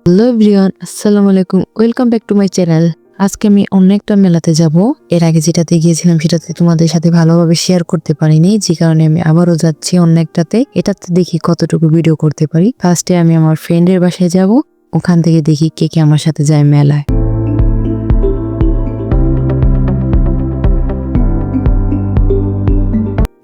Hello everyone, আসসালামু আলাইকুম। Welcome back to my channel. আজকে আমি অন্য একটা মেলাতে যাব। এর আগে যেটাতে গিয়েছিলাম সেটাতে তোমাদের সাথে ভালোভাবে শেয়ার করতে পারিনি, যে কারণে আমি আবারও যাচ্ছি অন্য একটাতে। এটাতে দেখি কতটুকু ভিডিও করতে পারি। ফার্স্টে আমি আমার ফ্রেন্ডের বাসায় যাব, ওখান থেকে দেখি কে কে আমার সাথে যায় মেলায়।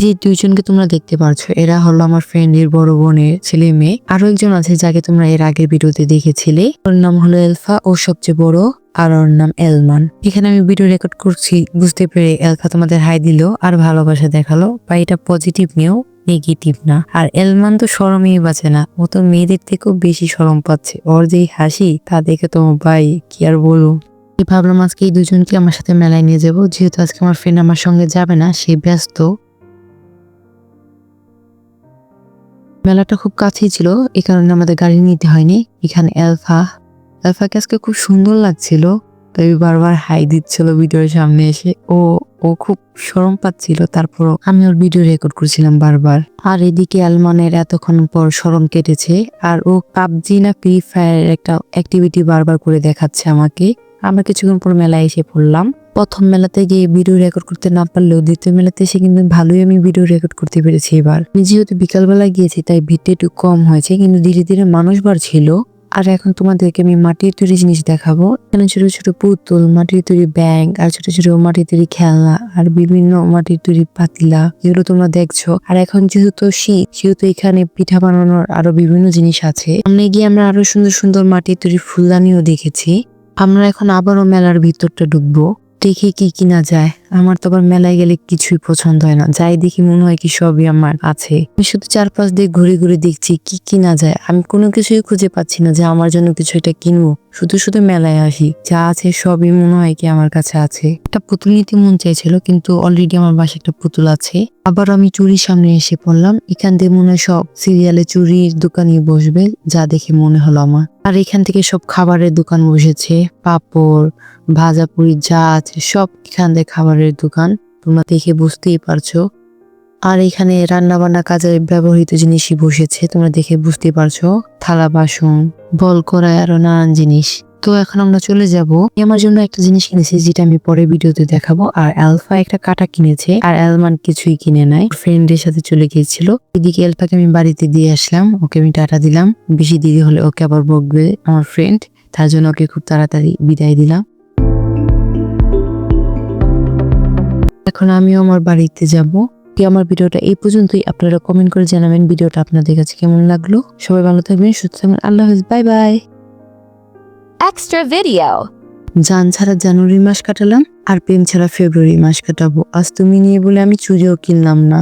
যে দুইজনকে তোমরা দেখতে পারছো, এরা হলো আমার ফ্রেন্ডের বড় বোনের ছেলে মেয়ে। আরো একজন আছে যাকে তোমরা এর আগের ভিডিওতে দেখেছিলে, ওর নাম হলো এলফা, ও সবচেয়ে বড়, আর ওর নাম এলমান। এখানে আমি ভিডিও রেকর্ড করছি বুঝতে পেরে এলফা তোমাদের হাই দিল আর ভালোবাসা দেখালো, বা এটা পজিটিভ নিয়েও, নেগেটিভ না। আর এলমান তো শরমেই বাঁচে না, ও তো মেয়েদের থেকেও বেশি শরম পাচ্ছে। ওর যেই হাসি তা দেখে তো ভাই কি আর বলবো। ভাবলাম আজকে এই দুজনকে আমার সাথে মেলায় নিয়ে যাবো, যেহেতু আজকে আমার ফ্রেন্ড আমার সঙ্গে যাবে না, সে ব্যস্ত। মেলাটা খুব কাছেই ছিল, এই কারণে আমাদের গাড়ি নিতে হয়নি। এখানে এলফাকে আজকে খুব সুন্দর লাগছিল, তাই বারবার হাই দিচ্ছিল ভিডিওর সামনে এসে। ও খুব শরম পাচ্ছিল, তারপরও আমি ওর ভিডিও রেকর্ড করছিলাম বারবার। আর এদিকে আলমানের এতক্ষণ পর শরম কেটেছে, আর ও পাবজি না ফ্রি ফায়ার একটা অ্যাক্টিভিটি বারবার করে দেখাচ্ছে আমাকে। আমরা কিছুক্ষণ পর মেলায় এসে পড়লাম। প্রথম মেলাতে গিয়ে ভিডিও রেকর্ড করতে না পারলেও দ্বিতীয় মেলাতে এসে কিন্তু ভালোই আমি ভিডিও রেকর্ড করতে পেরেছি এবার। আমি যেহেতু বিকালবেলা গিয়েছি তাই ভিড়টা একটু কম হয়েছে, কিন্তু ধীরে ধীরে মানুষ বাড়ছিল। আর এখন তোমাদেরকে আমি মাটির তৈরি জিনিস দেখাবো। এখানে ছোট ছোট পুতুল, মাটির তৈরি ব্যাগ, আর ছোট ছোট মাটির তৈরি খেলনা, আর বিভিন্ন মাটির তৈরি পাতিলা, যেগুলো তোমরা দেখছো। আর এখন যেহেতু শীত, সেহেতু এখানে পিঠা বানানোর আরো বিভিন্ন জিনিস আছে। সামনে গিয়ে আমরা আরো সুন্দর সুন্দর মাটির তৈরি ফুলদানিও দেখেছি। আমরা এখন আবারও মেলার ভিতরটা ঢুকবো, দেখি কি কিনা যায়। আমার তো আবার মেলায় গেলে কিছুই পছন্দ হয় না, যাই দেখি মনে হয় কি সবই আমার আছে। আমি শুধু চারপাশ দিয়ে ঘুরে ঘুরে দেখছি কি কিনা যায়। আমি কোনো কিছুই খুঁজে পাচ্ছি না যে আমার জন্য কিছু এটা কিনবো। শুধু শুধু মেলায় আসি, যা আছে সবই মনে হয় কি আমার কাছে আছে। একটা পুতুল নিতে মন চাইছিল, কিন্তু অলরেডি আমার বাসায় একটা পুতুল আছে। আবার আমি চুরির সামনে এসে পড়লাম। এখান থেকে মনে হয় সব সিরিয়ালে চুরির দোকানই বসবে, যা দেখে মনে হলো আমার। আর এখান থেকে সব খাবারের দোকান বসেছে, পাপড়, ভাজা পুরি যা আছে সব এখান থেকে খাবারের দোকান, তোমরা দেখে বুঝতেই পারছো। আর এখানে রান্না বান্না কাজে ব্যবহৃত জিনিসই বসেছে, তোমরা দেখে বুঝতে পারছো। থালা বাসন, বল কড়াই, আরো নানান জিনিস। তো এখন আমরা চলে যাব। আমার জন্য একটা জিনিস কিনেছি যেটা আমি পরে ভিডিওতে দেখাবো। আর আলফা একটা কাঁটা কিনেছে, আর আলমান কিছুই কিনে নাই, ফ্রেন্ডের সাথে চলে গিয়েছিল। এদিকে আলফাকে আমি বাড়িতে দিয়ে আসলাম, ওকে আমি টাটা দিলাম। বেশি দেরি হলে ওকে আবার বকবে আমার ফ্রেন্ড, তার জন্য ওকে খুব তাড়াতাড়ি বিদায় দিলাম। এখন আমিও আমার বাড়িতে যাব। আমার ভিডিওটা এই পর্যন্তই। আপনারা কমেন্ট করে জানাবেন ভিডিওটা আপনাদের কাছে কেমন লাগলো। সবাই ভালো থাকবেন, সুস্থ থাকবেন। আল্লাহ হাফেজ, বাই বাই। Extra video. জান ছাড়া জানুয়ারি মাস কাটালাম, আর প্রেম ছাড়া ফেব্রুয়ারি মাস কাটাবো। আজ তুমি নিয়ে বলে আমি চুড়িও কিনলাম না।